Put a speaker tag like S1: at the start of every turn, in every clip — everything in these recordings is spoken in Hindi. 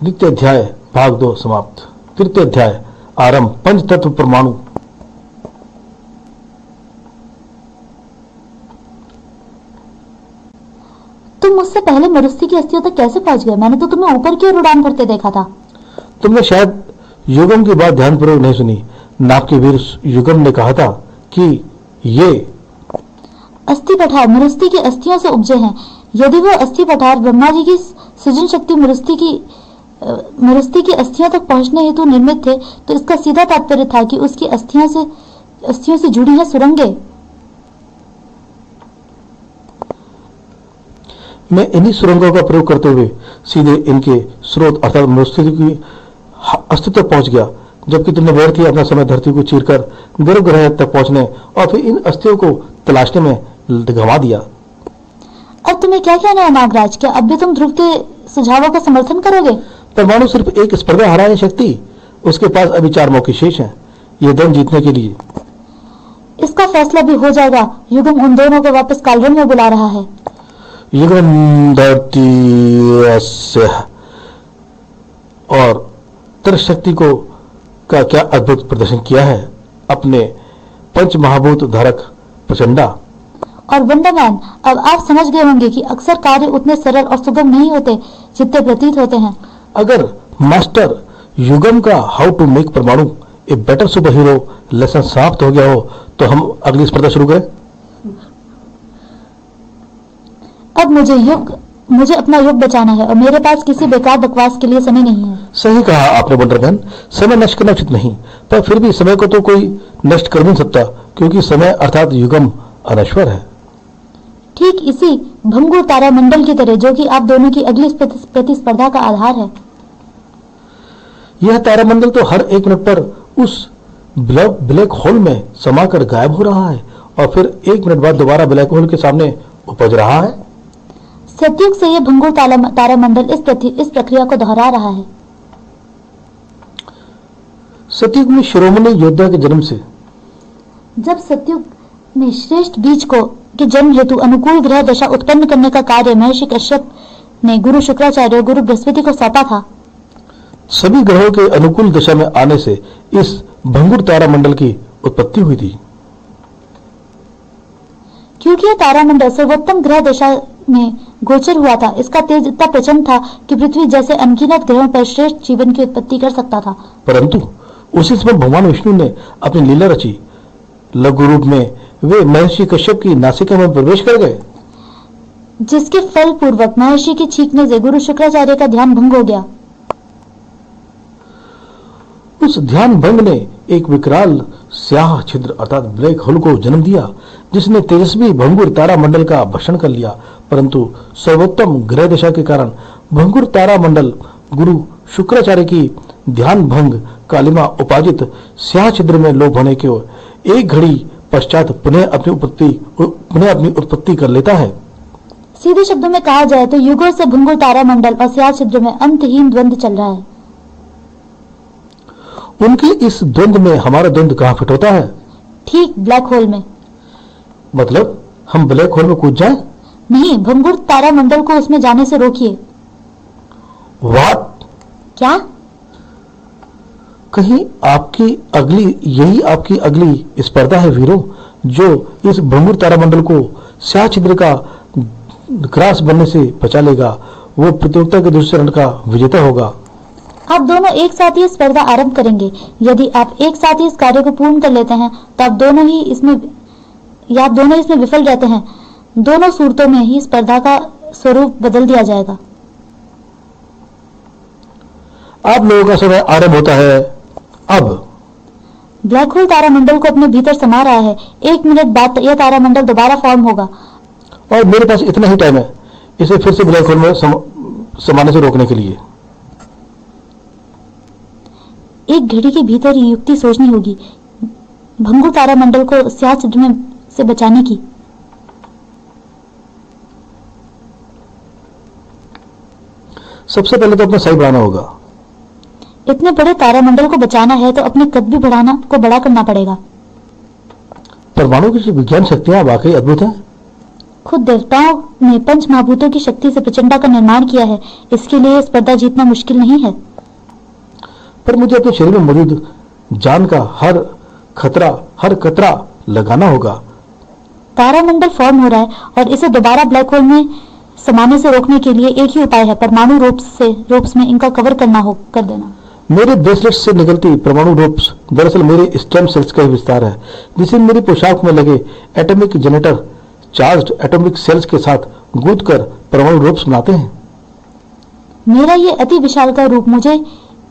S1: द्वितीय अध्याय भाग 2 समाप्त। तृतीय अध्याय आरंभ। पंच तत्व परमाणु।
S2: तुम मुझसे पहले मरुस्थी की अस्थियों तक कैसे पहुंच गए? मैंने तो तुम्हें ऊपर की ओर उड़ान भरते देखा था।
S1: तुमने शायद युगम की बात ध्यानपूर्वक नहीं सुनी। नाग के वीर युगम ने कहा था कि ये
S2: अस्थि पठार मरुस्थी की अस्थियों से उपजे हैं। यदि वो अस्थि पठार ब्रह्मा जी की सृजन शक्ति मरुस्थी की अस्थियों तक पहुंचने हेतु निर्मित थे, तो इसका सीधा तात्पर्य था कि उसकी अस्थियों से जुड़ी है सुरंगें।
S1: मैं इन्हीं सुरंगों का प्रयोग करते हुए सीधे इनके स्रोत अर्थात मरुस्थली की अस्तित्व तक पहुंच गया, जबकि तुमने व्यर्थ ही अपना समय धरती को चीरकर गर्भगृह तक पहुंचने और फिर इन अस्थियों को तलाशने में गंवा दिया।
S2: अब तुम्हें क्या कहना है नागराज? क्या अब भी तुम ध्रुव के सुझावों का समर्थन करोगे?
S1: परमाणु सिर्फ एक स्पर्धा हराने शक्ति। उसके पास अभी 4 मौके शेष हैं ये द्वंद जीतने के लिए।
S2: इसका फैसला भी हो जाएगा। युगम उन दोनों को वापस कालरन में बुला रहा है।
S1: युगम और शक्ति को का क्या अद्भुत प्रदर्शन किया है अपने पंच महाभूत धारक प्रचंडा।
S2: और वंडरमैन, अब आप समझ गए होंगे कि अक्सर कार्य उतने सरल और सुगम नहीं होते जितने प्रतीत होते हैं।
S1: अगर मास्टर युगम का हाउ टू मेक परमाणु a better super hero lesson समाप्त हो गया हो, तो हम अगली स्पर्धा शुरू करें।
S2: अब मुझे अपना युग बचाना है और मेरे पास किसी बेकार बकवास के लिए समय नहीं है।
S1: सही कहा आपने वंडरमैन। समय नष्ट करना उचित नहीं, पर फिर भी समय को तो कोई नष्ट कर नहीं सकता, क्योंकि समय अर्थात युगम अनश्वर है।
S2: ठीक इसी भंगुर तारामंडल की तरह, जो कि आप दोनों की अगली प्रतिस्पर्धा का आधार है।
S1: यह तारामंडल तो हर 1 मिनट पर उस ब्लैक होल में समाकर गायब हो रहा है और फिर 1 मिनट बाद दोबारा ब्लैक होल के सामने उपज रहा है।
S2: सतयुग से यह भंगुर तारामंडल इस प्रक्रिया को दोहरा रहा है।
S1: सतयुग में शिरोमणि योद्धा के जन्म से,
S2: जब सतयुग में श्रेष्ठ बीज के जन्म हेतु अनुकूल ग्रह दशा उत्पन्न करने का कार्य महर्षि कश्यप ने गुरु शुक्राचार्य और गुरु बृहस्पति को सौंपा था,
S1: सभी ग्रहों के अनुकूल दशा में आने से इस भंगुर तारामंडल की उत्पत्ति हुई थी।
S2: क्योंकि यह तारामंडल सर्वोत्तम ग्रह दशा में गोचर हुआ था, इसका तेज इतना प्रचंड था कि पृथ्वी जैसे अनगिनत ग्रहों पर श्रेष्ठ जीवन की उत्पत्ति कर सकता था।
S1: परंतु उसी समय भगवान विष्णु ने अपनी लीला रची। लघु रूप में वे महर्षि कश्यप की नासिका में प्रवेश कर गए,
S2: जिसके फल पूर्वक महर्षि के छींकने से गुरु शुक्राचार्य का ध्यान भंग हो गया।
S1: उस ध्यान भंग ने एक विकराल स्याह छिद्र अर्थात ब्लैक होल को जन्म दिया, जिसने तेजस्वी भंगुर तारामंडल का भक्षण कर लिया। परंतु सर्वोत्तम ग्रह दशा के कारण भंगुर तारामंडल गुरु शुक्राचार्य की ध्यान भंग कालिमा उपाजित स्याह छिद्र में लोप होने के 1 घड़ी पश्चात पुनः अपनी उत्पत्ति कर लेता है।
S2: सीधे शब्दों में कहा जाए तो युगों से भंगुर तारामंडल और स्याह छिद्र में अंतहीन द्वंद्व चल रहा है।
S1: उनके इस द्वंद्व में हमारा द्वंद्व कहाँ फिट होता है?
S2: ठीक ब्लैक होल में।
S1: मतलब हम ब्लैक होल में कूद जाएं?
S2: नहीं, भंगुर तारामंडल को उसमें जाने से रोकिए।
S1: व्हाट?
S2: क्या?
S1: कहीं यही आपकी अगली स्पर्धा है वीरों, जो इस भंगुर तारामंडल को स्याह छिद्र का ग्रास बनने से बचा लेगा, वो प्रतियोगिता के दूसरे चरण का विजेता होगा।
S2: आप दोनों एक साथ ही स्पर्धा आरंभ करेंगे। यदि आप एक साथ ही इस कार्य को पूर्ण कर लेते हैं तो आप दोनों इसमें विफल रहते हैं। दोनों सूरतों में ही स्पर्धा का स्वरूप बदल दिया जाएगा।
S1: आप लोगों का समय आरंभ होता है अब।
S2: ब्लैक होल तारामंडल को अपने भीतर समा रहा है। 1 मिनट बाद यह तारामंडल दोबारा फॉर्म होगा।
S1: और मेरे पास इतना ही टाइम है इसे फिर से ब्लैक होल में समाने से रोकने के लिए।
S2: 1 घड़ी के भीतर ही युक्ति सोचनी होगी भंगुर तारामंडल को स्याह छिद्र में से बचाने की।
S1: सबसे पहले तो अपना सही बढ़ाना होगा।
S2: इतने बड़े तारामंडल को बचाना है तो अपने कद भी बड़ा करना पड़ेगा।
S1: परमाणु की विज्ञान शक्तियां वाकई अद्भुत हैं।
S2: खुद देवताओं ने पंच महाभूतों की शक्ति से प्रचंडा का निर्माण किया है। इसके लिए स्पर्धा जीतना मुश्किल नहीं है।
S1: पर मुझे अपने शरीर में मौजूद जान का हर कतरा लगाना होगा।
S2: तारामंडल फॉर्म हो रहा है और इसे दोबारा ब्लैक होल में समाने से रोकने के लिए एक ही उपाय है, परमाणु रोप्स में इनका कवर कर देना।
S1: मेरे ब्रेसलेट से निकलती परमाणु रोप्स दरअसल मेरे स्टेम सेल्स का ही विस्तार है, जिसे मेरी पोशाक में लगे atomic generator charged atomic cells के साथ गूंथकर परमाणु रोप्स बनाते हैं।
S2: मेरा ये अति विशाल का रूप मुझे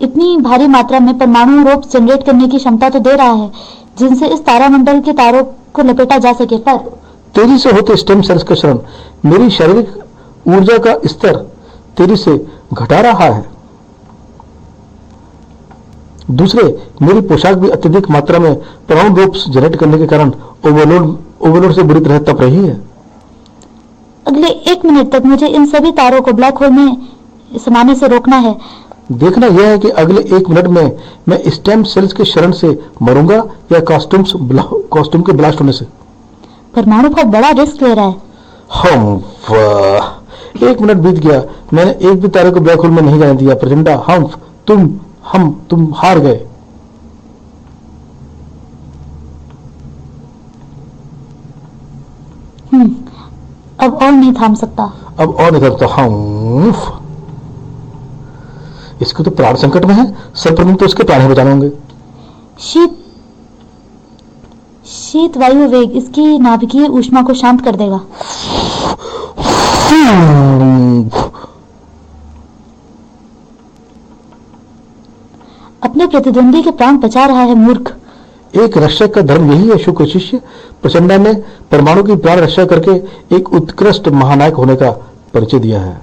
S2: इतनी भारी मात्रा में परमाणु रोप्स जनरेट करने की क्षमता तो दे रहा है, जिनसे इस तारामंडल के तारों को लपेटा जा सके। पर
S1: तेजी से होते स्टेम सेल्स का क्षरण मेरी शारीरिक ऊर्जा का स्तर तेजी से घटा रहा है। दूसरे, मेरी पोशाक भी अत्यधिक मात्रा में परमाणु रोप्स जनरेट करने के कारण ओवरलोड से बुरी तरह तप रही है।
S2: अगले 1 मिनट तक मुझे इन सभी तारों को ब्लैक होल में समाने से रोकना है।
S1: देखना यह है कि अगले 1 मिनट में मैं स्टेम सेल्स के शरण से मरूंगा या कॉस्ट्यूम के ब्लास्ट होने से।
S2: परमाणु बहुत बड़ा रिस्क ले रहा है।
S1: हम 1 मिनट बीत गया, मैंने एक भी तारे को ब्लैक होल में नहीं जाने दिया। प्रचंडा, तुम हार गए।
S2: अब और नहीं थाम सकता।
S1: इसको तो प्राण संकट में है, सर्वप्रथम तो उसके प्राण ही बचाने होंगे।
S2: शीत वायु वेग इसकी नाभिकीय ऊष्मा को शांत कर देगा। अपने प्रतिद्वंदी के प्राण बचा रहा है मूर्ख।
S1: एक रक्षक का धर्म यही है शुक्र शिष्य। प्रचंडा ने परमाणु की प्राण रक्षा करके एक उत्कृष्ट महानायक होने का परिचय दिया है।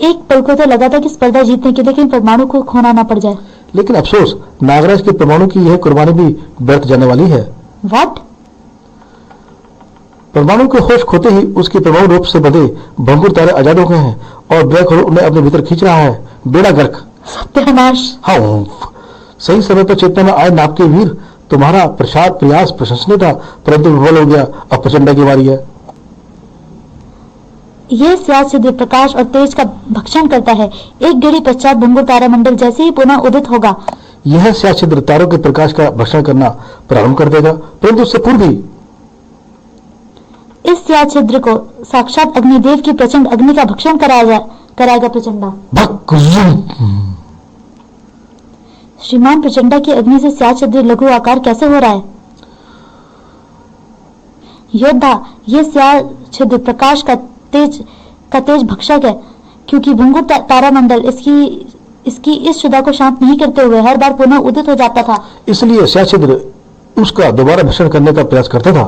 S2: एक पल को तो लगा था कि स्पर्धा जीतने के लिए कहीं परमाणु को खोना ना पड़ जाए,
S1: लेकिन अफसोस, नागराज के परमाणु की यह कुर्बानी भी व्यर्थ जाने वाली है।
S2: व्हाट?
S1: परमाणु के होश खोते ही उसके परमाणु रूप से बंधे भंगुर तारे आजाद हो गए हैं और ब्लैक होल उन्हें अपने भीतर खींच रहा है। बेड़ा गर्क।
S2: सत्यानाश।
S1: हाँ, सही समय पर चेतना में आए नाप के वीर, तुम्हारा प्रयास प्रशंसनीय था, परंतु विफल हो गया। अब प्रचंडा की बारी है।
S2: यह स्याह छिद्र प्रकाश और तेज का भक्षण करता है। एक घड़ी पश्चात भंगुर तारामंडल जैसे ही पुनः उदित होगा,
S1: यह स्याह छिद्र तारों के प्रकाश का भक्षण करना प्रारंभ कर देगा, परंतु उससे पूर्व भी
S2: इस स्याह छिद्र को साक्षात अग्निदेव की प्रचंड अग्नि का भक्षण कराएगा प्रचंडा। श्रीमान, प्रचंडा की अग्नि से स्याह छिद्र लघु आकार कैसे हो रहा है? योद्धा, यह स्याह छिद्र प्रकाश का तेज भक्षक है, क्योंकि भंगुर तारामंडल इसकी इस शुदा को शांत नहीं करते हुए हर बार पुनः उदित हो जाता था।
S1: इसलिए स्याह छिद्र उसका दोबारा भक्षण करने का प्रयास करता था।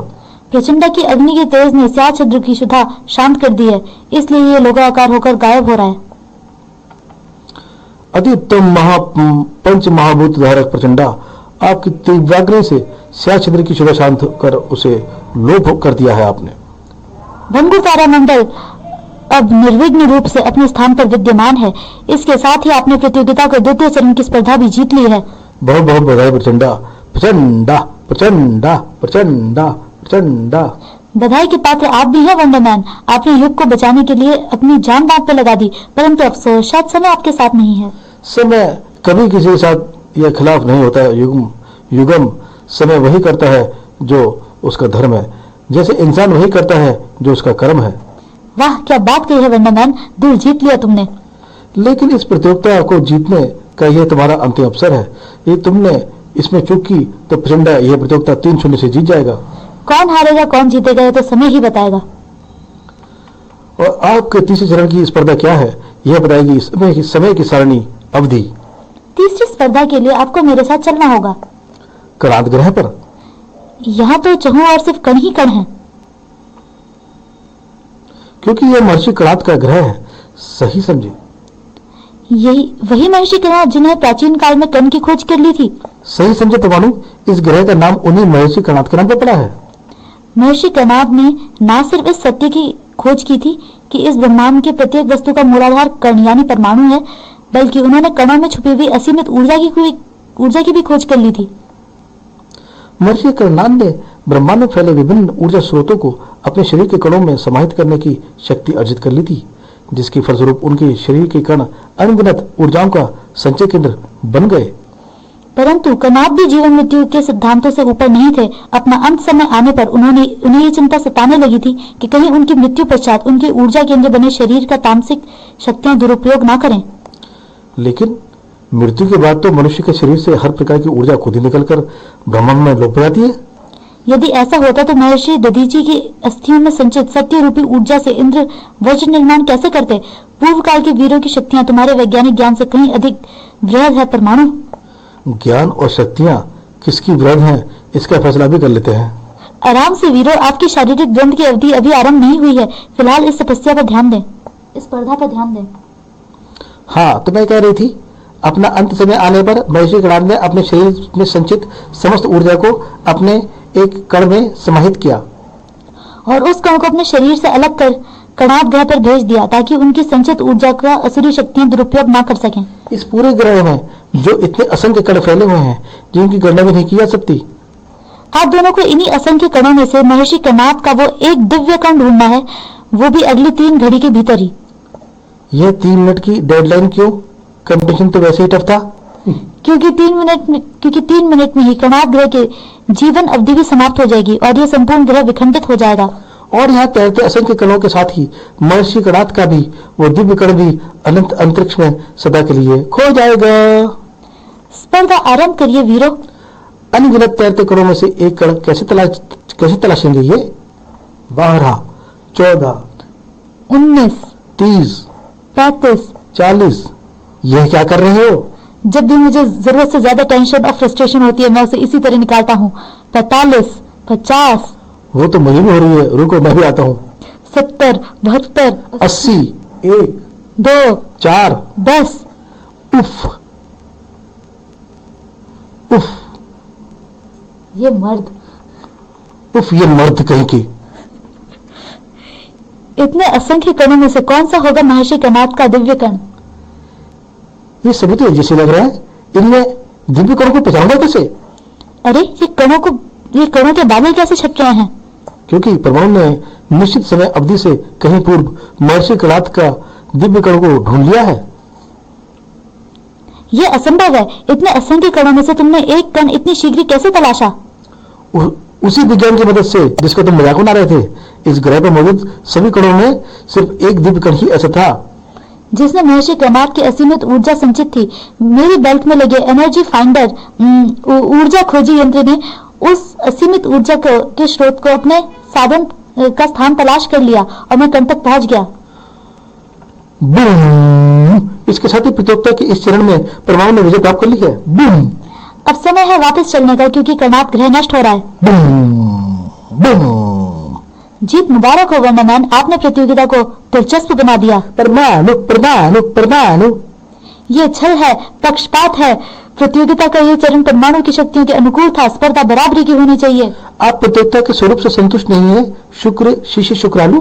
S2: प्रचंडा की अग्नि के तेज ने स्याह छिद्र की शुदा शांत कर दी है, इसलिए ये लोगाकार होकर गायब हो रहा है।
S1: अति उत्तम पंच महाभूत धारक प्रचंडा, आपकी तीव्राग्नि से स्याह छिद्र की शुदा शांत कर उसे लोप कर दिया है आपने।
S2: भंगुर तारामंडल अब निर्विघ्न रूप से अपने स्थान पर विद्यमान है। इसके साथ ही आपने प्रतियोगिता को द्वितीय चरण की स्पर्धा भी जीत ली है।
S1: बहुत बहुत बधाई प्रचंडा। प्रचंडा प्रचंडा प्रचंडा प्रचंडा।
S2: बधाई के पात्र आप भी हैं वंडरमैन। आपने युग को बचाने के लिए अपनी जान दांव पे लगा दी, परंतु अफसोस शायद समय आपके साथ नहीं है।
S1: समय कभी किसी के साथ या खिलाफ नहीं होता। युगम समय वही करता है जो उसका धर्म है, जैसे इंसान वही करता है जो उसका कर्म है।
S2: वाह, क्या बात कही है वंडरमैन, दिल जीत लिया तुमने।
S1: लेकिन इस प्रतियोगिता को जीतने का यह तुम्हारा अंतिम अवसर है। ये तुमने इसमें चूक की तो प्रचंडा यह प्रतियोगिता 3-0 से जीत जाएगा।
S2: कौन हारेगा कौन जीतेगा तो समय ही बताएगा।
S1: और आपके तीसरे चरण की स्पर्धा क्या है, यह बताएगी समय की सारणी अवधि।
S2: तीसरी स्पर्धा के लिए आपको मेरे साथ चलना होगा।
S1: करांत ग्रह पर।
S2: यहाँ तो चहु और सिर्फ कण ही कण है,
S1: क्योंकि यह महर्षि करांत का ग्रह है। सही समझे?
S2: यही वही महर्षि करांत जिन्हें प्राचीन काल में कण की खोज कर ली थी।
S1: सही समझे परमाणु, इस ग्रह का नाम उन्हीं महर्षि करांत के नाम पर पड़ा है।
S2: महर्षि करांत ने न सिर्फ इस सत्य की खोज की थी कि इस ब्रह्मांड के प्रत्येक वस्तु का मूलाधार कण यानी परमाणु है, बल्कि उन्होंने कणों में छुपी हुई असीमित ऊर्जा की भी खोज कर ली थी।
S1: महर्षि करांत ने ब्रह्मांड में फैले विभिन्न ऊर्जा स्रोतों को अपने शरीर के कणों में समाहित करने की शक्ति अर्जित कर ली थी, जिसके फलस्वरूप उनके शरीर के कण अनगिनत ऊर्जाओं का संचय केंद्र बन गए।
S2: परंतु कणाद भी जीवन मृत्यु के सिद्धांतों से ऊपर नहीं थे। अपना अंत समय आने पर उन्हें ये चिंता सताने लगी थी कि कहीं उनकी मृत्यु पश्चात उनके ऊर्जा केंद्र बने शरीर का तामसिक शक्तियां दुरुपयोग न करें।
S1: लेकिन मृत्यु के बाद तो मनुष्य के शरीर से हर प्रकार की ऊर्जा खुद ही निकलकर ब्रह्मांड में लोप जाती है।
S2: यदि ऐसा होता तो महर्षि दधीची की अस्थियों में संचित सत्य रूपी ऊर्जा से इंद्र वज्र निर्माण कैसे करते? पूर्व काल के वीरों की शक्तियां तुम्हारे वैज्ञानिक ज्ञान से कहीं अधिक वृहद है परमाणु।
S1: ज्ञान और शक्तियां किसकी वृहद हैं, इसका फैसला भी कर लेते हैं।
S2: आराम से वीरों, आपकी शारीरिक द्वंद की अवधि अभी आरंभ नहीं हुई है। फिलहाल इस तपस्या पर ध्यान दें, इस स्पर्धा पर ध्यान दें।
S1: हाँ, तो मैं कह रही थी, अपना अंत समय आने पर महर्षि कणाद ने अपने शरीर में संचित समस्त ऊर्जा को अपने एक कण में समाहित किया
S2: और उस कण को अपने शरीर से अलग कर कणाद ग्रह पर भेज दिया ताकि उनकी संचित ऊर्जा का असुरी शक्तियां दुरुपयोग न कर सकें।
S1: इस पूरे ग्रह में जो इतने असंख्य कण फैले हुए हैं जिनकी गणना भी नहीं की जा सकती,
S2: आप दोनों को इन्हीं असंख्य कणों में से महर्षि कणाद का वो एक दिव्य कण ढूंढना है, वो भी अगली 3 घड़ी के भीतर ही।
S1: यह 3 मिनट की डेडलाइन क्यों? कंपटीशन तो वैसे ही टफ था।
S2: क्योंकि 3 मिनट में ही कणाद ग्रह के जीवन अवधि भी समाप्त हो जाएगी और यह संपूर्ण ग्रह विखंडित हो जाएगा।
S1: और यहाँ तैरते असंख्य कणों के साथ ही महर्षि कणाद का भी वो दिव्य कण भी अनंत अंतरिक्ष में सदा के लिए खो जाएगा।
S2: स्पर्धा आरंभ करिए वीरों।
S1: अनगिनत तैरते कणों में से एक कण कैसे तलाशेंगे ये? 12, 14,
S2: 19,
S1: 30,
S2: 35,
S1: 40। यह क्या कर रहे हो?
S2: जब भी मुझे जरूरत से ज्यादा टेंशन और फ्रस्ट्रेशन होती है मैं उसे इसी तरह निकालता हूँ। 45, 50,
S1: वो तो मुझे भी हो रही है, रुको मैं भी आता हूँ।
S2: 70, 72,
S1: 80, 1,
S2: 2,
S1: 4,
S2: 10।
S1: उफ उफ
S2: ये मर्द,
S1: उफ, ये मर्द कहीं की।
S2: इतने असंख्य कणों में से कौन सा होगा महर्षि कणाद का दिव्य कण?
S1: ये सभी तो जैसे लग रहा है, इनमें दिव्य कणों को पहचानूंगा कैसे?
S2: अरे ये कणों के बादल कैसे छट रहे हैं?
S1: क्योंकि परमाणु ने निश्चित समय अवधि से कहीं पूर्व महर्षि कणाद का दिव्य कण को ढूंढ लिया है।
S2: यह असंभव है। इतने असंख्य कणों में से तुमने एक कण इतनी शीघ्र कैसे तलाशा?
S1: उसी विज्ञान की मदद से जिसका तुम मजाक बना रहे थे। इस ग्रह पर मौजूद सभी कणों में सिर्फ एक दिव्य कण ही ऐसा था
S2: जिसने महर्षि कणाद की असीमित ऊर्जा संचित थी। मेरी बेल्ट में लगे एनर्जी फाइंडर ऊर्जा खोजी यंत्र ने उस असीमित ऊर्जा के स्रोत को अपने साधन का स्थान तलाश कर लिया और मैं कण तक पहुंच गया।
S1: बूम! इसके साथ ही प्रतियोगिता के इस चरण में परमाणु ने विजय प्राप्त कर ली है। बूम!
S2: अब समय है वापस चलने का क्योंकि कणाद ग्रह नष्ट हो रहा है।
S1: बूम! बूम!
S2: जीत मुबारक हो वर्णमैन, आपने प्रतियोगिता को दिलचस्प बना दिया।
S1: परमाणु परमाणु परमाणु,
S2: ये छल है, पक्षपात है। प्रतियोगिता का ये चरण परमाणु की शक्तियों के अनुकूल था। स्पर्धा बराबरी की होनी चाहिए।
S1: आप प्रतियोगिता के स्वरूप से संतुष्ट नहीं है? शुक्र शिष्य शुक्रालु।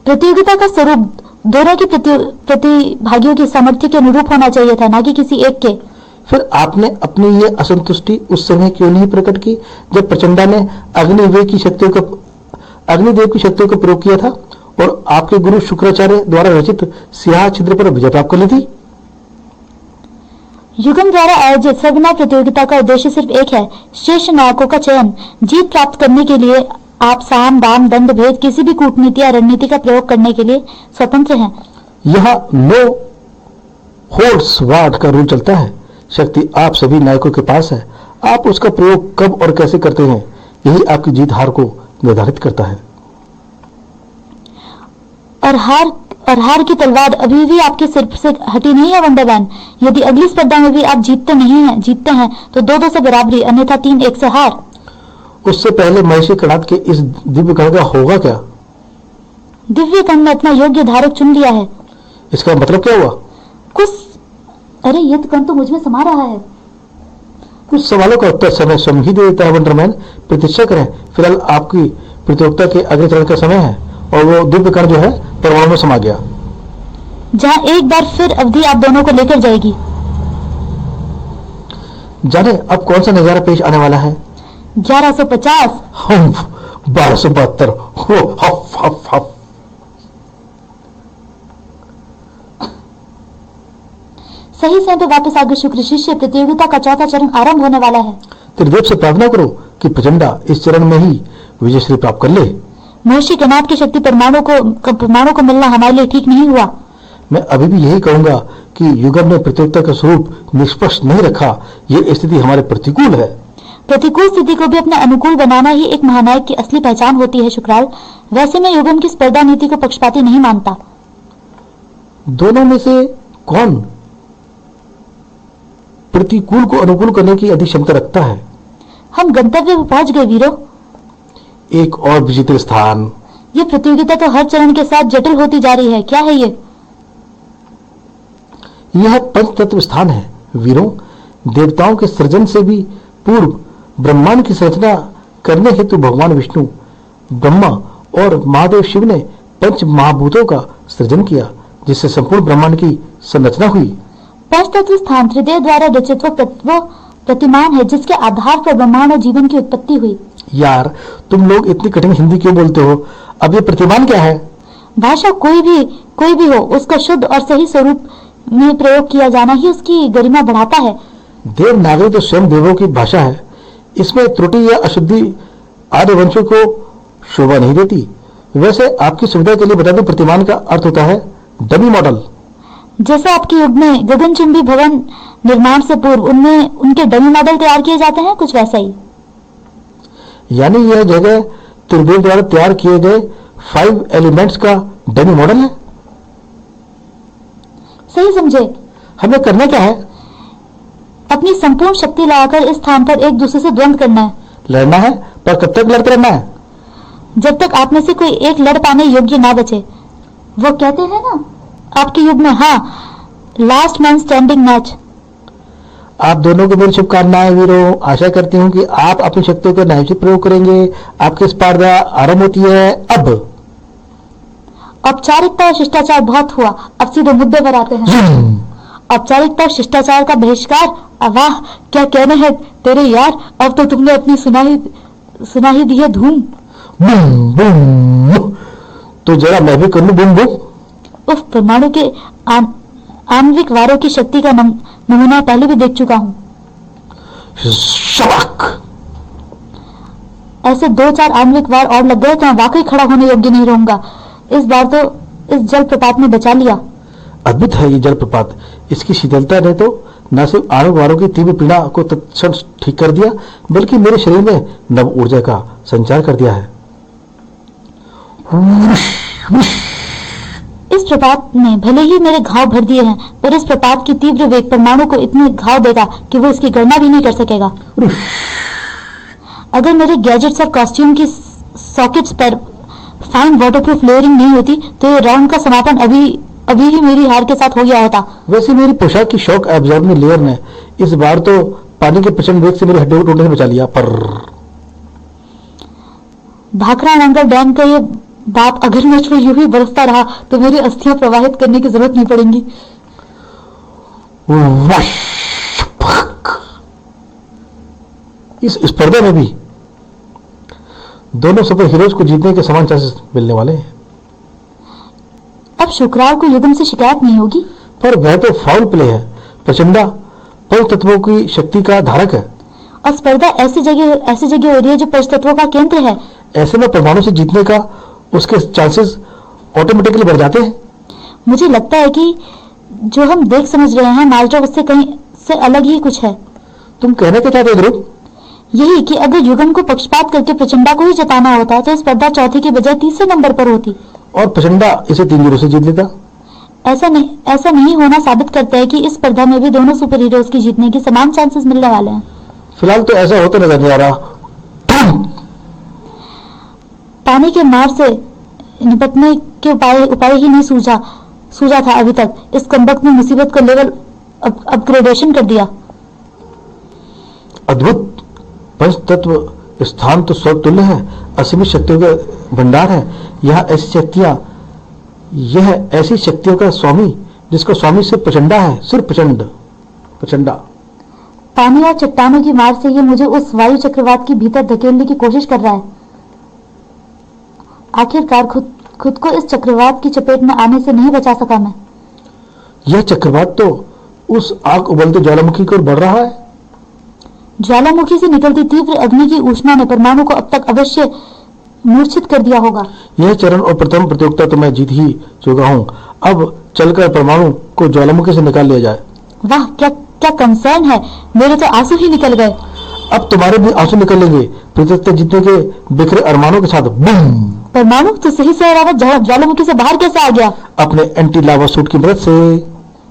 S2: प्रतियोगिता का स्वरूप दोनों की प्रतिभागियों की सामर्थ्य के अनुरूप होना चाहिए था, ना कि किसी एक के।
S1: फिर आपने अपनी ये असंतुष्टि उस समय क्यों नहीं प्रकट की जब प्रचंडा ने अग्निदेव की शक्तियों का प्रयोग किया था और आपके गुरु शुक्राचार्य द्वारा रचित सियाह छिद्र पर विजय प्राप्त कर ली थी?
S2: युगम द्वारा आयोजित सर्वना प्रतियोगिता का उद्देश्य सिर्फ एक है, श्रेष्ठ नायकों का चयन। जीत प्राप्त करने के लिए आप साम दाम दंड भेद किसी भी कूटनीति या रणनीति का प्रयोग करने के लिए स्वतंत्र हैं।
S1: यहाँ नो होल्ड्स बार्ड का रूल चलता है। शक्ति आप सभी नायकों के पास है। आप उसका प्रयोग कब और कैसे करते हैं, यही आपकी जीत हार को निर्धारित करता है।
S2: और हार की तलवार अभी भी आपके सिर से हटी नहीं है वंडरमैन। यदि अगली स्पर्धा में भी आप जीतते हैं तो 2-2 से बराबरी, अन्यथा 3-1 से हार।
S1: उससे पहले महर्षि कणाद के इस दिव्य कण का होगा क्या?
S2: दिव्य कण ने अपना योग्य धारक चुन लिया है।
S1: इसका मतलब क्या हुआ?
S2: अरे ये कण तो मुझ में समा रहा है।
S1: कुछ सवालों का उत्तर समय स्वयं ही दे देता है वंडरमैन। प्रतीक्षा करें। फिलहाल आपकी प्रतियोगिता के अगले चरण का समय है और वो दिव्य कण जो है परमाणु में समा गया,
S2: जहां एक बार फिर अवधि आप दोनों को लेकर जाएगी।
S1: जाने अब कौन सा नजारा पेश आने वाला है।
S2: 1150,
S1: हम 1272, हो हफ हफ हफ।
S2: सही समय पे वापस आकर शुक्र शिष्य, प्रतियोगिता का चौथा चरण आरंभ होने वाला है।
S1: त्रिदेव से प्रार्थना करो कि प्रचंडा इस चरण में ही विजयश्री प्राप्त कर ले।
S2: महर्षि कनाद की शक्ति परमाणु को मिलना हमारे लिए ठीक नहीं हुआ।
S1: मैं अभी भी यही कहूंगा कि युगम ने प्रतियोगिता का स्वरूप निष्पक्ष नहीं रखा। यह स्थिति हमारे प्रतिकूल है।
S2: प्रतिकूल स्थिति को भी अपने अनुकूल बनाना ही एक महानायक की असली पहचान होती है शुक्राल। वैसे मैं युगम की स्पर्धा नीति को पक्षपाती नहीं मानता।
S1: दोनों में से कौन प्रतिकूल को अनुकूल करने की अधिक क्षमता रखता है?
S2: हम गंतव्य पर पहुंच गए वीरों।
S1: एक और विचित्र स्थान।
S2: ये प्रतियोगिता तो हर चरण के साथ जटिल होती जा रही है। क्या है ये?
S1: यह पंचतत्व स्थान है वीरों। देवताओं के सृजन से भी पूर्व ब्रह्मांड की संरचना करने हेतु भगवान विष्णु, ब्रह्मा और महादेव शिव ने पंच महाभूतों का सृजन किया, जिससे संपूर्ण ब्रह्मांड की संरचना हुई।
S2: पंचतत्व स्थान त्रिदेव द्वारा रचित वो प्रतिमान है जिसके आधार पर ब्रह्मांड और जीवन की उत्पत्ति हुई।
S1: यार, तुम लोग इतनी कठिन हिंदी क्यों बोलते हो? अब ये प्रतिमान क्या है?
S2: भाषा कोई भी हो, उसका शुद्ध और सही स्वरूप में प्रयोग किया जाना ही उसकी गरिमा बढ़ाता है।
S1: देवनागरी तो स्वयं देवों की भाषा है। इसमें त्रुटि या अशुद्धि आर्यवंशों को शोभा नहीं देती। वैसे आपकी सुविधा के लिए बता दूं, प्रतिमान का अर्थ होता है डमी मॉडल।
S2: जैसे आपके युग में गगनचुंबी भवन निर्माण से पूर्व उनमें उनके डमी मॉडल तैयार किए जाते हैं, कुछ वैसा ही।
S1: यानी यह जगह त्रिदेव द्वारा तैयार किए गए 5 एलिमेंट्स का डमी मॉडल है।
S2: सही समझे।
S1: हमें करना क्या है?
S2: अपनी संपूर्ण शक्ति लगाकर इस स्थान पर एक दूसरे से द्वंद्व करना है।
S1: लड़ना है, पर कब तक लड़ते रहना है?
S2: जब तक आप में से कोई एक लड़ पाने योग्य ना बचे। वो कहते हैं ना आपके युग में, हाँ, लास्ट मैन स्टैंडिंग मैच।
S1: आप दोनों को मेरी शुभकामनाएं वीरों। आशा करती हूँ कि आप अपनी शक्तियों का न्यायोचित प्रयोग करेंगे। आपकी स्पर्धा आरंभ होती है अब।
S2: औपचारिकता और शिष्टाचार बहुत हुआ, अब सीधे मुद्दे पर आते हैं। औपचारिकता और शिष्टाचार का बहिष्कार। वाह, क्या कहने हैं तेरे यार। अब तो तुमने अपनी सुना ही दी है धूम।
S1: Boom boom. तो जरा मैं भी कर लूं बूम बूम।
S2: उफ, परमाणु के आणविक वारों की शक्ति का नमूना पहले भी देख चुका हूँ।
S1: शबक।
S2: ऐसे 2-4 आणविक वार और लग गए तो मैं वाकई खड़ा होने योग्य नहीं रहूंगा। इस बार तो इस जलप्रपात ने बचा लिया।
S1: अद्भुत है ये जलप्रपात। इसकी शीतलता ने तो न सिर्फ आणविक वारों की तीव्र पीड़ा को तत्क्षण ठीक कर दिया, बल्कि मेरे शरीर में नव ऊर्जा का संचार कर दिया है।
S2: इस प्रपात ने भले ही मेरे घाव भर दिए हैं, पर इस प्रपात की तीव्र वेग परमाणु को इतने घाव देगा कि वो इसकी गणना भी नहीं कर सकेगा। अगर मेरे गैजेट्स और कॉस्ट्यूम की सॉकेट्स पर फाइन वाटरप्रूफ लेयरिंग नहीं होती तो ये राउंड का समापन अभी ही मेरी हार के साथ हो गया होता।
S1: वैसे मेरी पोशाक की शॉक एब्जॉर्बिंग लेयर ने इस बार तो पानी के प्रचंड वेग से मेरी हड्डियों को टूटने से बचा लिया। पर
S2: भाखड़ा नंगल डैम का ये बाप अगर मुझ पर यूं ही बरसता रहा तो मेरी अस्थियां प्रवाहित करने की जरूरत नहीं पड़ेगी।
S1: इस स्पर्धा में भी दोनों सुपर हीरोज को जीतने के समान चांसेस मिलने वाले हैं।
S2: अब शुक्रार को युगम से शिकायत नहीं होगी।
S1: पर वह तो फाउल प्ले है। प्रचंडा पंच तत्वों की शक्ति का धारक है
S2: और स्पर्धा ऐसी जगह हो रही है जो पंच तत्वों का केंद्र है।
S1: ऐसे में परमाणु से जीतने का उसके चांसेस ऑटोमेटिकली बढ़ जाते हैं।
S2: मुझे लगता है कि जो हम देख समझ रहे हैं माल्टा उससे कहीं से अलग ही कुछ है।
S1: तुम कहना क्या चाहते हो ध्रुव?
S2: यही कि अगर युगम को पक्षपात करके प्रचंडा को ही जताना होता तो स्पर्धा चौथे की बजाय तीसरे नंबर पर होती
S1: और प्रचंडा इसे 3-0 से जीत लेता।
S2: ऐसा नहीं होना साबित करता है कि इस स्पर्धा में भी दोनों सुपर हीरोज की जीतने के समान चांसेस मिलने वाले हैं।
S1: फिलहाल तो ऐसा होता नजर नहीं आ रहा।
S2: पानी के मार से निपटने के उपाय ही नहीं सूझा था अभी तक। इस कमबख्त ने मुसीबत का लेवल अपग्रेडेशन कर दिया।
S1: अद्भुत। पंच तत्व स्थान तो स्वर्ग तुल्य है। असीमित शक्तियों का भंडार है। यह ऐसी शक्तियों का स्वामी जिसका स्वामी सिर्फ प्रचंडा है। सिर्फ प्रचंडा।
S2: पानी और चट्टानों की मार से ये मुझे उस वायु चक्रवात के भीतर धकेलने की कोशिश कर रहा है। आखिरकार खुद को इस चक्रवात की चपेट में आने से नहीं बचा सका मैं।
S1: यह चक्रवात तो उस आग उबलते ज्वालामुखी की ओर बढ़ रहा है।
S2: ज्वालामुखी से निकलती तीव्र अग्नि की ऊष्मा ने परमाणु को अब तक अवश्य मूर्छित कर दिया होगा।
S1: यह चरण और प्रथम प्रतियोगिता तो मैं जीत ही चुका हूँ। अब चलकर परमाणु को ज्वालामुखी से निकाल लिया जाए।
S2: वाह, क्या क्या कंसर्न है। मेरे तो आंसू ही निकल गए।
S1: अब तुम्हारे भी आंसू निकलेंगे प्रतियोगिता जीतने के बिखरे अरमानों के साथ। बूम!
S2: परमाणु तो सही से ज्वालामुखी से बाहर कैसे आ गया?
S1: अपने एंटी लावा सूट की मदद से,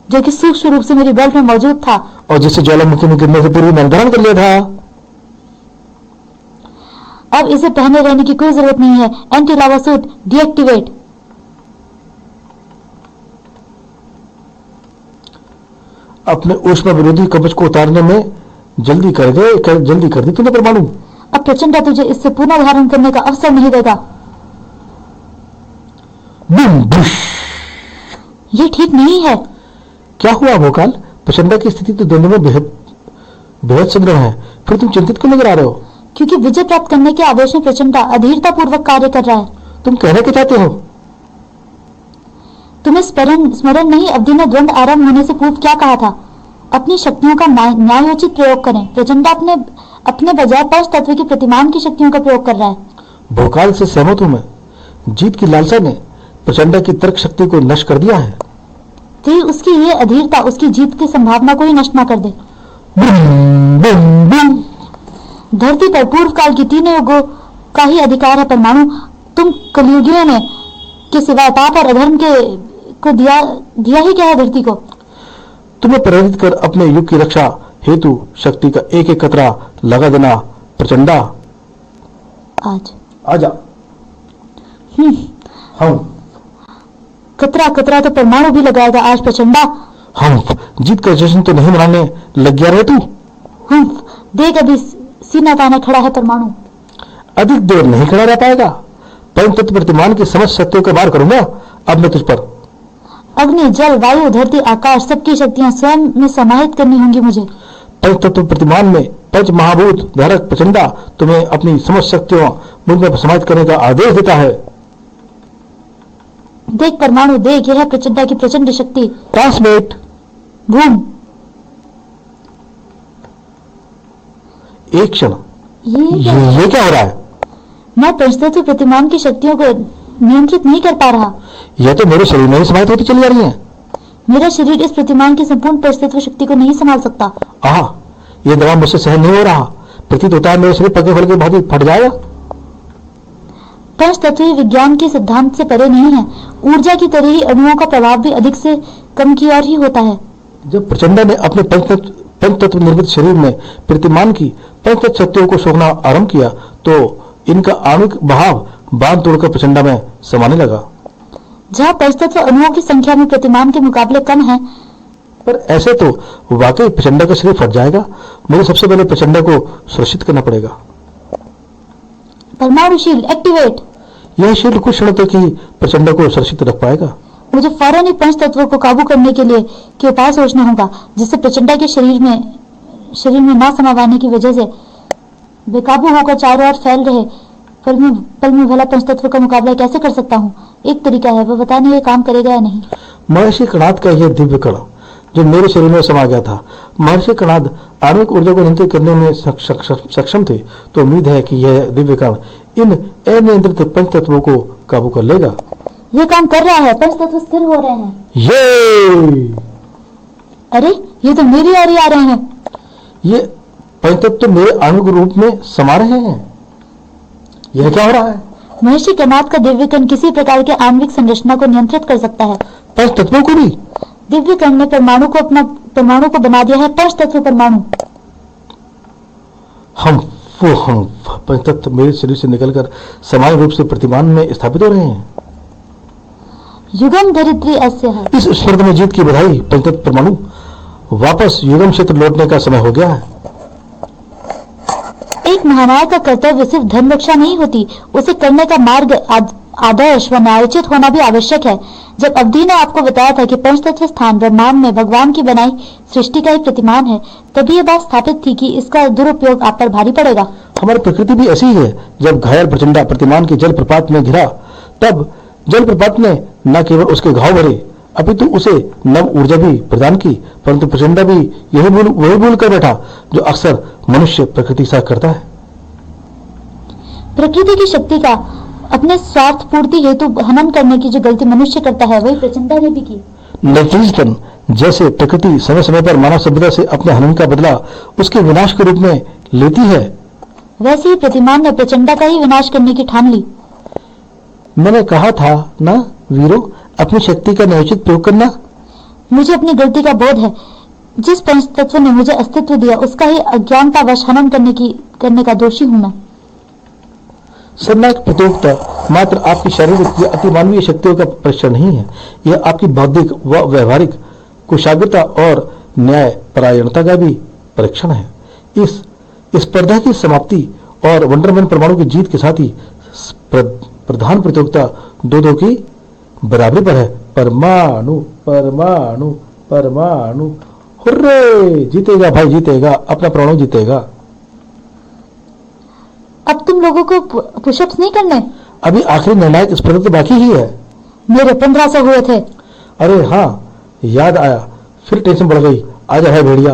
S2: जो कि सूक्ष्म रूप से मेरी बेल्ट में मौजूद था
S1: और जिसे ज्वालामुखी में गिरने से पूर्व मैंने धारण कर लिया था।
S2: अब इसे पहने रहने की कोई जरूरत नहीं है। एंटी लावा सूट डीएक्टिवेट।
S1: अपने ऊष्मा विरोधी कवच को उतारने में जल्दी कर दी तूने परमाणु।
S2: अब प्रचंडा तुझे इससे पुनः धारण करने का अवसर नहीं देगा।
S1: बूम! बुश!
S2: ये ठीक नहीं है।
S1: क्या हुआ भोकाल? प्रचंडा की स्थिति तो दोनों में बेहद संग्रह है, फिर तुम चिंतित क्यों नजर आ रहे हो?
S2: क्योंकि विजय प्राप्त करने के आवेश में प्रचंडा अधीरता पूर्वक कार्य कर रहा है।
S1: तुम कहना क्या चाहते हो?
S2: तुम्हें स्मरण नहीं अवधि ने द्वंद्व आरंभ होने से पूर्व क्या कहा था? अपनी शक्तियों का न्यायोचित प्रयोग करें। प्रचंडा अपने बजाय पंच तत्व की प्रतिमान की शक्तियों का प्रयोग कर रहा है।
S1: भोकाल से सहमत हूं मैं। जीत की लालसा ने प्रचंडा की तर्क शक्ति को नष्ट कर दिया है।
S2: तो उसकी ये अधीरता उसकी जीत की संभावना को ही नष्ट न कर दे।
S1: बूम! बूम! बूम!
S2: धरती पर पूर्व काल की तीनों युगों का ही अधिकार है परमाणु। तुम कलयुगियों ने के सिवाय पाप और अधर्म को दिया ही क्या है धरती को?
S1: तुम्हें प्रेरित कर अपने युग की रक्षा हेतु शक्ति का एक एक कतरा लगा देना प्रचंडा।
S2: आज
S1: आजा। हम
S2: कतरा तो परमाणु भी लगाएगा आज प्रचंडा।
S1: हम जीत का जश्न तो नहीं मनाने लग गया रहे तू।
S2: देख अभी सीना ताने खड़ा है परमाणु।
S1: अधिक देर नहीं खड़ा रह पाएगा। परम तत्व प्रतिमान की समस्त शक्तियों का वार करूंगा अब मैं तुझ पर।
S2: अग्नि, जल, वायु, धरती, आकाश सबकी शक्तियां स्वयं में समाहित करनी होंगी मुझे।
S1: पंच तत्व प्रतिमान में पंच महाभूत धारक प्रचंडा तुम्हें अपनी समस्त शक्तियों मुझ में समाहित करने का आदेश देता है।
S2: देख परमाणु देख, यह है प्रचंडा की प्रचंड शक्ति।
S1: ट्रांसमिट।
S2: बूम!
S1: एक क्षण,
S2: ये
S1: क्या हो रहा है?
S2: मैं पंचतत्व प्रतिमान की शक्तियों को नियंत्रित नहीं कर पा रहा।
S1: यह तो मेरे शरीर में ही समाहित होती चली जा रही है।
S2: मेरा शरीर इस प्रतिमान की संपूर्ण पंचतत्व शक्ति को नहीं संभाल सकता।
S1: यह दवा मुझसे सहन नहीं हो रहा। प्रतीत होता है मेरे शरीर पके फल के बहुत फट जाएगा।
S2: पंचतत्व विज्ञान के सिद्धांत से परे नहीं है। ऊर्जा की तरह ही अणुओं का प्रभाव भी अधिक से कम की ओर ही होता है।
S1: जब प्रचंडा ने अपने पंचतत्व निर्मित शरीर में प्रतिमान की पंचतत्व शक्तियों को सोखना आरंभ किया तो इनका आणविक बहाव बांध तोड़कर प्रचंडा में समाने लगा।
S2: जहाँ पंचतत्व अणुओं की संख्या में प्रतिमान के मुकाबले कम है,
S1: पर ऐसे तो वाकई प्रचंडा का शरीर फट जाएगा। मुझे सबसे पहले प्रचंडा को सुरक्षित करना पड़ेगा।
S2: परमाणु शील्ड एक्टिवेट।
S1: यह शील्ड कुछ क्षणों तक ही प्रचंडा को सुरक्षित रख पाएगा।
S2: मुझे फौरन ही पंच तत्वों को काबू करने के लिए के उपाय सोचना होगा, जिससे प्रचंडा के शरीर में न समा पाने की वजह से बेकाबू होकर चारों ओर फैल रहे पल में भला पंच तत्व का मुकाबला कैसे कर सकता हूँ। एक तरीका है, वह बताने ये काम करेगा या नहीं।
S1: महर्षि कणाद का यह दिव्य कण जो मेरे शरीर में समा गया था, महर्षि कणाद आणविक ऊर्जा को नियंत्रित करने में सक्षम थे, तो उम्मीद है कि यह दिव्य कण इन अनियंत्रित पंच तत्वों को काबू कर लेगा।
S2: ये काम कर रहा है, पंच तत्व स्थिर हो रहे हैं।
S1: ये
S2: अरे ये तो मेरी ओर ही आ रहे हैं।
S1: ये पंच तत्व मेरे आणविक रूप में समा रहे हैं। यह क्या हो रहा है?
S2: महर्षि कणाद का दिव्य कण किसी प्रकार के आणविक संरचना को नियंत्रित कर सकता है।
S1: पंच तत्वों को भी?
S2: दिव्य कण ने परमाणु को बना दिया है पंच तत्व परमाणु।
S1: हम पंच तत्व मेरे शरीर से निकलकर समान रूप से प्रतिमान में स्थापित हो रहे हैं।
S2: युगम धरित्री अस्य है।
S1: इस स्पर्धा में जीत की बधाई पंच तत्व परमाणु। वापस युगम क्षेत्र लौटने का समय हो गया है।
S2: एक महानायक का कर्तव्य सिर्फ धन रक्षा नहीं होती, उसे करने का मार्ग आदर्श व न्यायोचित होना भी आवश्यक है। जब अवधि ने आपको बताया था कि पंचतत्व स्थान ब्रह्मांड में भगवान की बनाई सृष्टि का एक प्रतिमान है, तभी यह बात स्थापित थी कि इसका दुरुपयोग आप पर भारी पड़ेगा।
S1: हमारी प्रकृति भी ऐसी ही है। जब घायल प्रचंडा प्रतिमान के जलप्रपात में गिरा, तब जलप्रपात ने न केवल उसके घाव भरे, अपितु उसे नव ऊर्जा भी प्रदान की। परंतु प्रचंडा भी वही भूल कर बैठा जो अक्सर मनुष्य प्रकृति से करता है।
S2: प्रकृति की शक्ति का अपने स्वार्थ पूर्ति हेतु हनन करने की जो गलती मनुष्य करता है, वही प्रचंडा ने भी की।
S1: नतीजतन जैसे प्रकृति समय समय पर मानव सभ्यता से अपने हनन का बदला उसके विनाश के रूप में लेती है,
S2: वैसे ही प्रतिमान ने प्रचंडा का ही विनाश करने की ठान ली।
S1: मैंने कहा था ना वीरों, अपनी शक्ति का न्यायोचित प्रयोग करना।
S2: मुझे अपनी गलती का बोध है। जिस पंचतत्व ने मुझे अस्तित्व दिया, उसका ही अज्ञानतावश हनन करने का दोषी हूं मैं।
S1: सर्वनायक प्रतियोगिता मात्र आपकी शारीरिक या अतिमानवीय शक्तियों का परीक्षण नहीं है, यह आपकी बौद्धिक व व्यवहारिक कुशाग्रता और न्याय परायणता का भी परीक्षण है। इस स्पर्धा की समाप्ति और वंडरमैन परमाणु की जीत के साथ ही प्रधान प्रतियोगिता 2-2 की बराबरी पर है। परमाणु परमाणु परमाणु, हुर्रे! जीतेगा भाई, जीतेगा, अपना परमाणु जीतेगा।
S2: अब तुम लोगों को पुशअप्स नहीं करने?
S1: अभी आखिरी निर्णायक स्पर्धा तो बाकी ही है।
S2: मेरे 1500 हुए थे।
S1: अरे हाँ, याद आया, फिर टेंशन बढ़ गई। आजा है भेड़िया।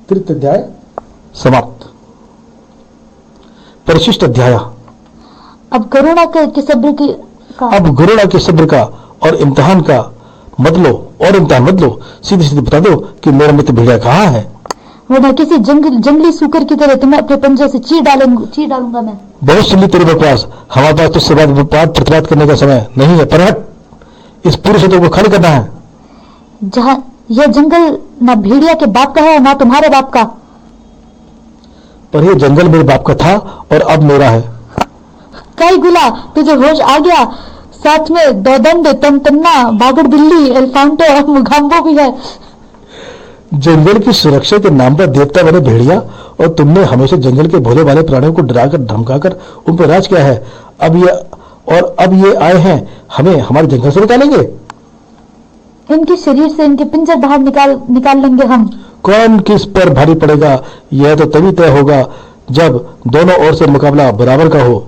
S1: तृतीय अध्याय समाप्त। परिशिष्ट अध्याय।
S2: अब करुणा के सब्र का
S1: अब गुरुणा के सब्र का और इम्तिहान का मत लो, और इम्तिहान मत लो। सीधे सीधे बता दो कि मेरा मित्र भेड़िया कहाँ है,
S2: वरना किसी जंगली सूकर की तरह तुम्हें अपने पंजे से चीर डालूंगा मैं।
S1: बहुत सुन ली तेरी बकवास। हमारे पास तुझसे बात प्रतिवाद करने का समय नहीं है। परहट, इस पूरे क्षेत्र को खाली करना है।
S2: जहाँ यह जंगल ना भेड़िया के बाप का है, ना तुम्हारे बाप का।
S1: पर यह जंगल मेरे बाप का था और अब मेरा है।
S2: कई गुला, तुझे होश आ गया? साथ में दौदंड, तमतन्ना, बागड़ बिल्ली, एल्फांटो और मुगाम्बो भी है।
S1: जंगल की सुरक्षा के नाम पर देवता बने भेड़िया, और तुमने हमेशा जंगल के भोले वाले प्राणियों को डराकर धमकाकर उन पर राज किया है। अब ये आए हैं हमें हमारे जंगल से निकालेंगे।
S2: इनके शरीर से इनके पिंजर बाहर निकाल लेंगे हम।
S1: कौन किस पर भारी पड़ेगा, यह तो तभी तय होगा जब दोनों ओर से मुकाबला बराबर का हो।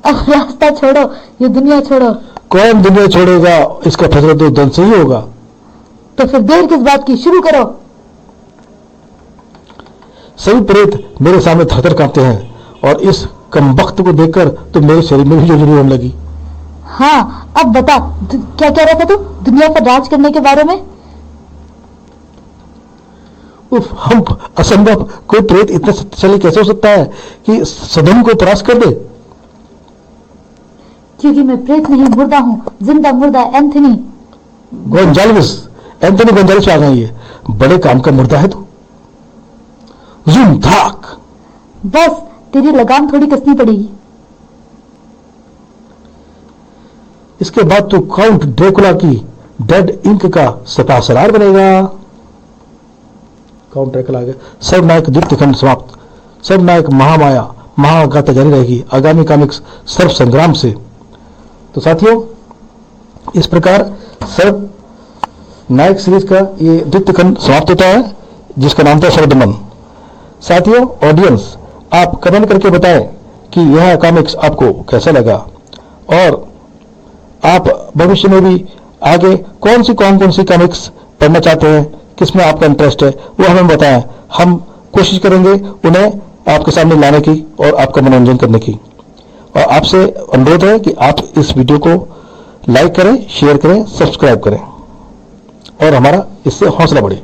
S2: अब रास्ता छोड़ो, ये दुनिया छोड़ो।
S1: कौन दुनिया छोड़ेगा, इसका फैसला तो दंड से ही होगा।
S2: तो फिर देर किस बात की, शुरू करो।
S1: सभी प्रेत मेरे सामने थरथर कांपते हैं, और इस कमबख्त को देखकर तो मेरे शरीर में भी जोजनी होने लगी।
S2: हाँ, अब बता, क्या कह रहा था तू दुनिया पर राज करने के बारे में?
S1: उफ, हम असंभव। कोई प्रेत इतना शक्तिशाली कैसे हो सकता है कि सदन को परास्त कर दे?
S2: क्योंकि मैं प्रेत नहीं, मुर्दा हूँ, जिंदा मुर्दा एंथनी
S1: गोंजाल्विस। एंथनी गोंजाल्विस आ गई है। बड़े काम का मुर्दा है तू। ज़ूम धाक।
S2: बस तेरी लगाम थोड़ी कसनी पड़ेगी।
S1: इसके बाद तू काउंट ड्रैकुला की डेड इंक का सलार बनेगा। काउंट ड्रैकुला आ गया। सर्वनायक द्वितीय खंड समाप्त। सर्वनायक महामाया महागाथा जारी रहेगी आगामी कॉमिक्स सर्व संग्राम से। तो साथियों, इस प्रकार सर्वनायक सीरीज का ये द्वितीय खंड समाप्त होता है, जिसका नाम था सर्वदमन। साथियों, ऑडियंस, आप कमेंट करके बताएं कि यह कॉमिक्स आपको कैसा लगा, और आप भविष्य में भी आगे कौन सी कॉमिक्स पढ़ना चाहते हैं, किसमें आपका इंटरेस्ट है, वो हमें बताएं। हम कोशिश करेंगे उन्हें आपके सामने लाने की और आपका मनोरंजन करने की। और आपसे अनुरोध है कि आप इस वीडियो को लाइक करें, शेयर करें, सब्सक्राइब करें, और हमारा इससे हौसला बढ़े।